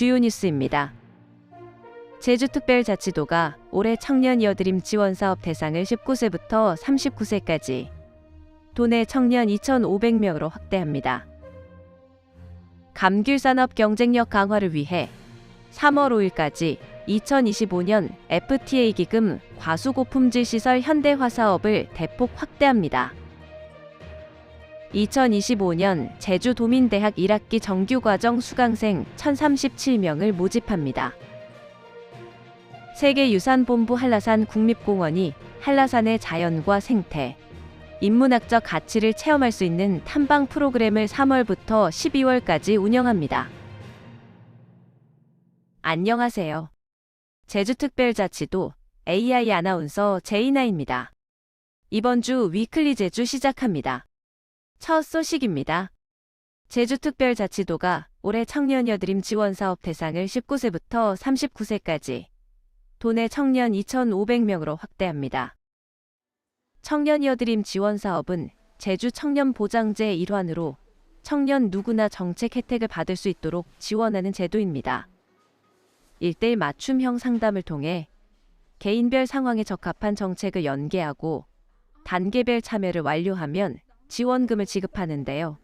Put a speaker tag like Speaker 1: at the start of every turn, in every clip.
Speaker 1: 주요 뉴스입니다. 제주특별자치도가 올해 청년 이어드림 지원사업 대상을 19세부터 39세까지 도내 청년 2,500명으로 확대합니다. 감귤산업 경쟁력 강화를 위해 3월 5일까지 2025년 FTA 기금 과수고품질 시설 현대화 사업을 대폭 확대합니다. 2025년 제주도민대학 1학기 정규과정 수강생 1,037명을 모집합니다. 세계유산본부 한라산 국립공원이 한라산의 자연과 생태, 인문학적 가치를 체험할 수 있는 탐방 프로그램을 3월부터 12월까지 운영합니다. 안녕하세요. 제주특별자치도 AI 아나운서 제이나입니다. 이번 주 위클리 제주 시작합니다. 첫 소식입니다. 제주특별자치도가 올해 청년 여드림 지원사업 대상을 19세부터 39세까지 도내 청년 2,500명으로 확대합니다. 청년 여드림 지원사업은 제주 청년보장제 일환으로 청년 누구나 정책 혜택을 받을 수 있도록 지원하는 제도입니다. 1:1 맞춤형 상담을 통해 개인별 상황에 적합한 정책을 연계하고 단계별 참여를 완료하면 지원금을 지급하는데요.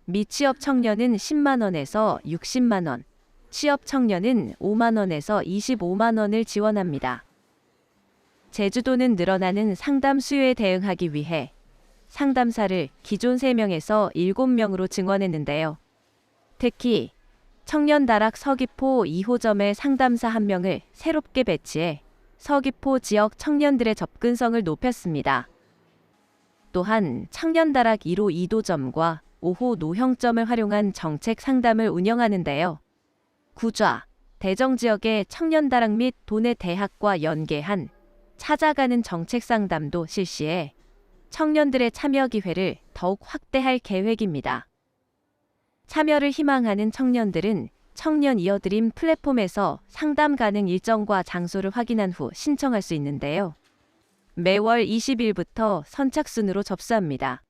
Speaker 1: 미취업 청년은 10만 원에서 60만 원, 취업 청년은 5만 원에서 25만 원을 지원합니다. 제주도는 늘어나는 상담 수요에 대응하기 위해 상담사를 기존 3명에서 7명으로 증원했는데요. 특히 청년다락 서귀포 2호점의 상담사 1명을 새롭게 배치해 서귀포 지역 청년들의 접근성을 높였습니다. 또한 청년다락 1호 2도점과 5호 노형점을 활용한 정책 상담을 운영하는데요. 구좌, 대정지역의 청년다락 및 도내 대학과 연계한 찾아가는 정책 상담도 실시해 청년들의 참여 기회를 더욱 확대할 계획입니다. 참여를 희망하는 청년들은 청년 이어드림 플랫폼에서 상담 가능 일정과 장소를 확인한 후 신청할 수 있는데요. 매월 20일부터 선착순으로 접수합니다.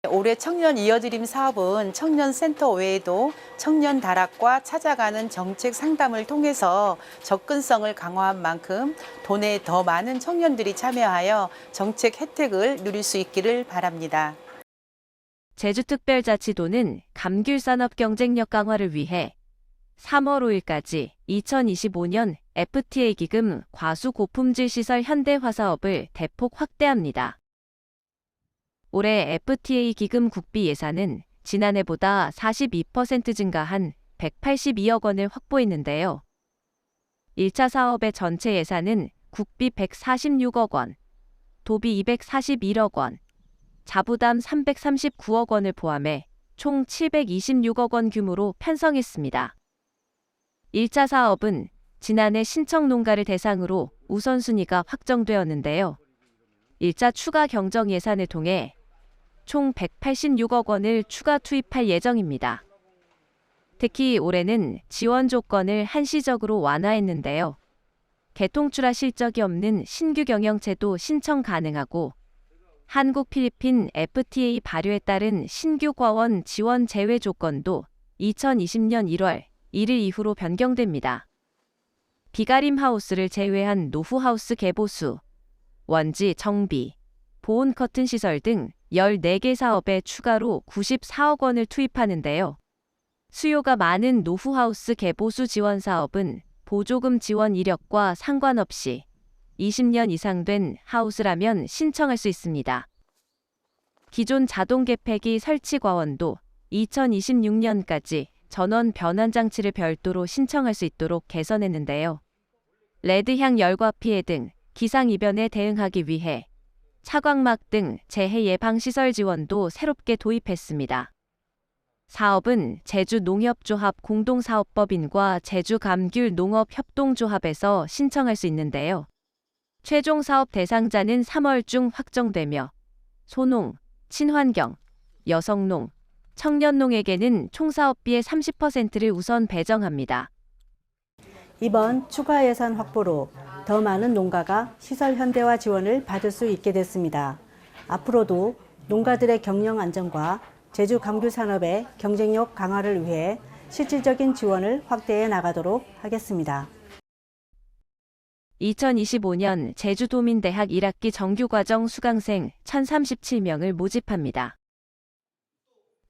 Speaker 2: 올해 청년 이어드림 사업은 청년센터 외에도 청년 다락과 찾아가는 정책 상담을 통해서 접근성을 강화한 만큼 도내에 더 많은 청년들이 참여하여 정책 혜택을 누릴 수 있기를 바랍니다.
Speaker 1: 제주특별자치도는 감귤산업 경쟁력 강화를 위해 3월 5일까지 2025년 FTA 기금 과수고품질 시설 현대화 사업을 대폭 확대합니다. 올해 FTA 기금 국비 예산은 지난해보다 42% 증가한 182억 원을 확보했는데요. 1차 사업의 전체 예산은 국비 146억 원, 도비 241억 원, 자부담 339억 원을 포함해 총 726억 원 규모로 편성했습니다. 1차 사업은 지난해 신청 농가를 대상으로 우선순위가 확정되었는데요. 1차 추가 경정 예산을 통해 총 186억 원을 추가 투입할 예정입니다. 특히 올해는 지원 조건을 한시적으로 완화했는데요. 개통출하 실적이 없는 신규 경영체도 신청 가능하고 한국 필리핀 FTA 발효에 따른 신규 과원 지원 제외 조건도 2020년 1월 1일 이후로 변경됩니다. 비가림 하우스를 제외한 노후하우스 개보수, 원지 정비, 보온 커튼 시설 등 14개 사업에 추가로 94억 원을 투입하는데요. 수요가 많은 노후하우스 개보수 지원 사업은 보조금 지원 이력과 상관없이 20년 이상 된 하우스라면 신청할 수 있습니다. 기존 자동 개폐기 설치 과원도 2026년까지 전원 변환 장치를 별도로 신청할 수 있도록 개선했는데요. 레드향 열과 피해 등 기상이변에 대응하기 위해 차광막 등 재해 예방 시설 지원도 새롭게 도입했습니다. 사업은 제주농협조합 공동사업법인과 제주감귤농업협동조합에서 신청할 수 있는데요. 최종 사업 대상자는 3월 중 확정되며 소농, 친환경, 여성농, 청년농에게는 총 사업비의 30%를 우선 배정합니다.
Speaker 3: 이번 추가 예산 확보로 더 많은 농가가 시설 현대화 지원을 받을 수 있게 됐습니다. 앞으로도 농가들의 경영 안정과 제주 감귤 산업의 경쟁력 강화를 위해 실질적인 지원을 확대해 나가도록 하겠습니다.
Speaker 1: 2025년 제주도민대학 1학기 정규과정 수강생 1,037명을 모집합니다.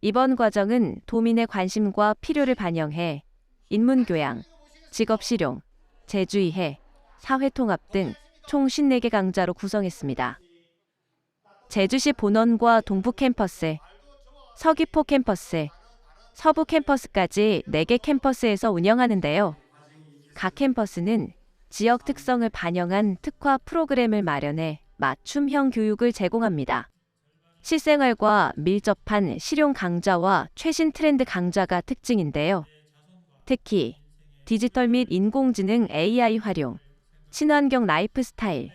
Speaker 1: 이번 과정은 도민의 관심과 필요를 반영해 인문교양, 직업실용, 제주이해, 사회통합 등 총 54개 강좌로 구성했습니다. 제주시 본원과 동부 캠퍼스, 서귀포 캠퍼스, 서부 캠퍼스까지 4개 캠퍼스에서 운영하는데요. 각 캠퍼스는 지역 특성을 반영한 특화 프로그램을 마련해 맞춤형 교육을 제공합니다. 실생활과 밀접한 실용 강좌와 최신 트렌드 강좌가 특징인데요. 특히 디지털 및 인공지능 AI 활용, 친환경 라이프 스타일,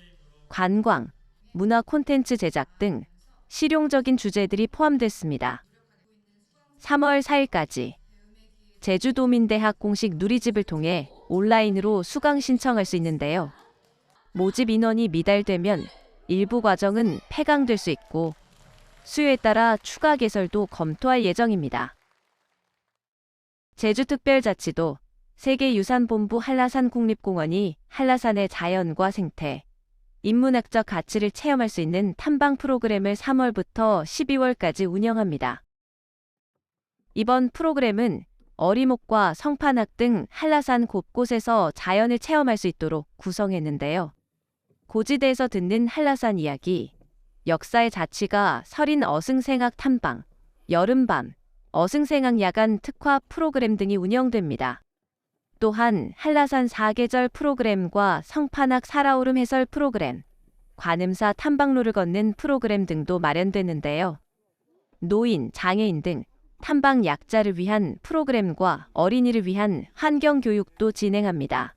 Speaker 1: 관광, 문화 콘텐츠 제작 등 실용적인 주제들이 포함됐습니다. 3월 4일까지 제주도민대학 공식 누리집을 통해 온라인으로 수강 신청할 수 있는데요. 모집 인원이 미달되면 일부 과정은 폐강될 수 있고 수요에 따라 추가 개설도 검토할 예정입니다. 제주특별자치도 세계유산본부 한라산 국립공원이 한라산의 자연과 생태, 인문학적 가치를 체험할 수 있는 탐방 프로그램을 3월부터 12월까지 운영합니다. 이번 프로그램은 어리목과 성판악 등 한라산 곳곳에서 자연을 체험할 수 있도록 구성했는데요. 고지대에서 듣는 한라산 이야기, 역사의 자취가 설인 어승생학 탐방, 여름밤, 어승생학 야간 특화 프로그램 등이 운영됩니다. 또한 한라산 4계절 프로그램과 성판악 살아오름 해설 프로그램, 관음사 탐방로를 걷는 프로그램 등도 마련되는데요. 노인, 장애인 등 탐방 약자를 위한 프로그램과 어린이를 위한 환경교육도 진행합니다.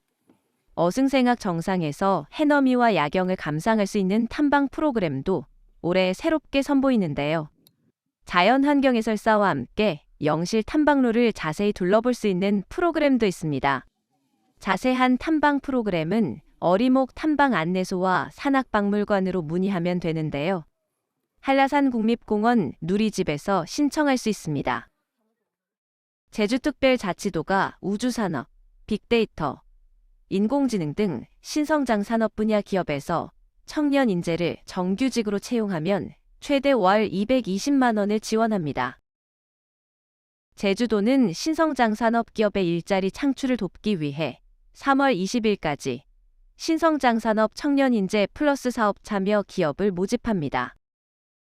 Speaker 1: 어승생학 정상에서 해넘이와 야경을 감상할 수 있는 탐방 프로그램도 올해 새롭게 선보이는데요. 자연환경 해설사와 함께 영실 탐방로를 자세히 둘러볼 수 있는 프로그램도 있습니다. 자세한 탐방 프로그램은 어리목 탐방 안내소와 산악박물관으로 문의하면 되는데요. 한라산 국립공원 누리집에서 신청할 수 있습니다. 제주특별자치도가 우주산업, 빅데이터, 인공지능 등 신성장 산업 분야 기업에서 청년 인재를 정규직으로 채용하면 최대 월 220만 원을 지원합니다. 제주도는 신성장 산업 기업의 일자리 창출을 돕기 위해 3월 20일까지 신성장 산업 청년 인재 플러스 사업 참여 기업을 모집합니다.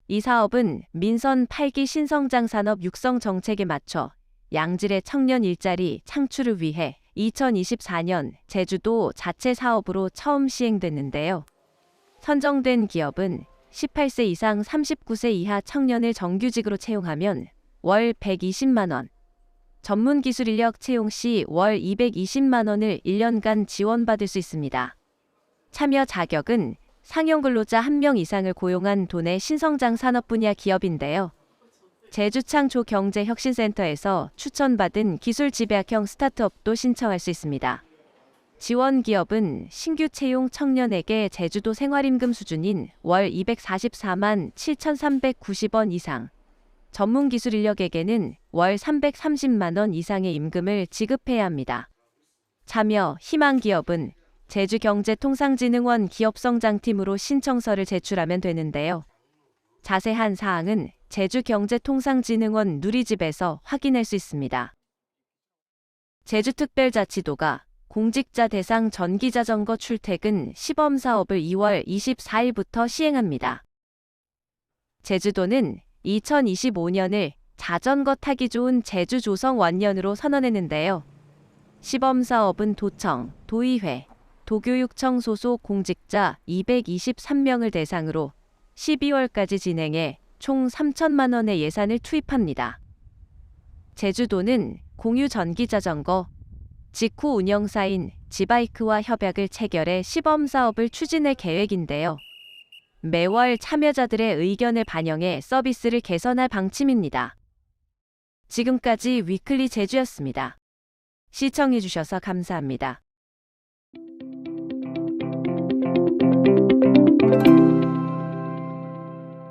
Speaker 1: 이 사업은 민선 8기 신성장 산업 육성 정책에 맞춰 양질의 청년 일자리 창출을 위해 2024년 제주도 자체 사업으로 처음 시행됐는데요. 선정된 기업은 18세 이상 39세 이하 청년을 정규직으로 채용하면 월 120만 원, 전문 기술 인력 채용 시 월 220만 원을 1년간 지원받을 수 있습니다. 참여 자격은 상용 근로자 1명 이상을 고용한 도내 신성장 산업 분야 기업인데요. 제주창조경제혁신센터에서 추천받은 기술 집약형 스타트업도 신청할 수 있습니다. 지원 기업은 신규 채용 청년에게 제주도 생활임금 수준인 월 244만 7,390원 이상, 전문 기술 인력에게는 월 330만 원 이상의 임금을 지급해야 합니다. 참여 희망 기업은 제주경제통상진흥원 기업성장팀으로 신청서를 제출하면 되는데요. 자세한 사항은 제주경제통상진흥원 누리집에서 확인할 수 있습니다. 제주특별자치도가 공직자 대상 전기자전거 출퇴근 시범사업을 2월 24일부터 시행합니다. 제주도는 2025년을 자전거 타기 좋은 제주 조성 원년으로 선언했는데요. 시범사업은 도청, 도의회, 도교육청 소속 공직자 223명을 대상으로 12월까지 진행해 총 3천만 원의 예산을 투입합니다. 제주도는 공유 전기자전거, 직후 운영사인 지바이크와 협약을 체결해 시범사업을 추진할 계획인데요. 매월 참여자들의 의견을 반영해 서비스를 개선할 방침입니다. 지금까지 위클리 제주였습니다. 시청해주셔서 감사합니다.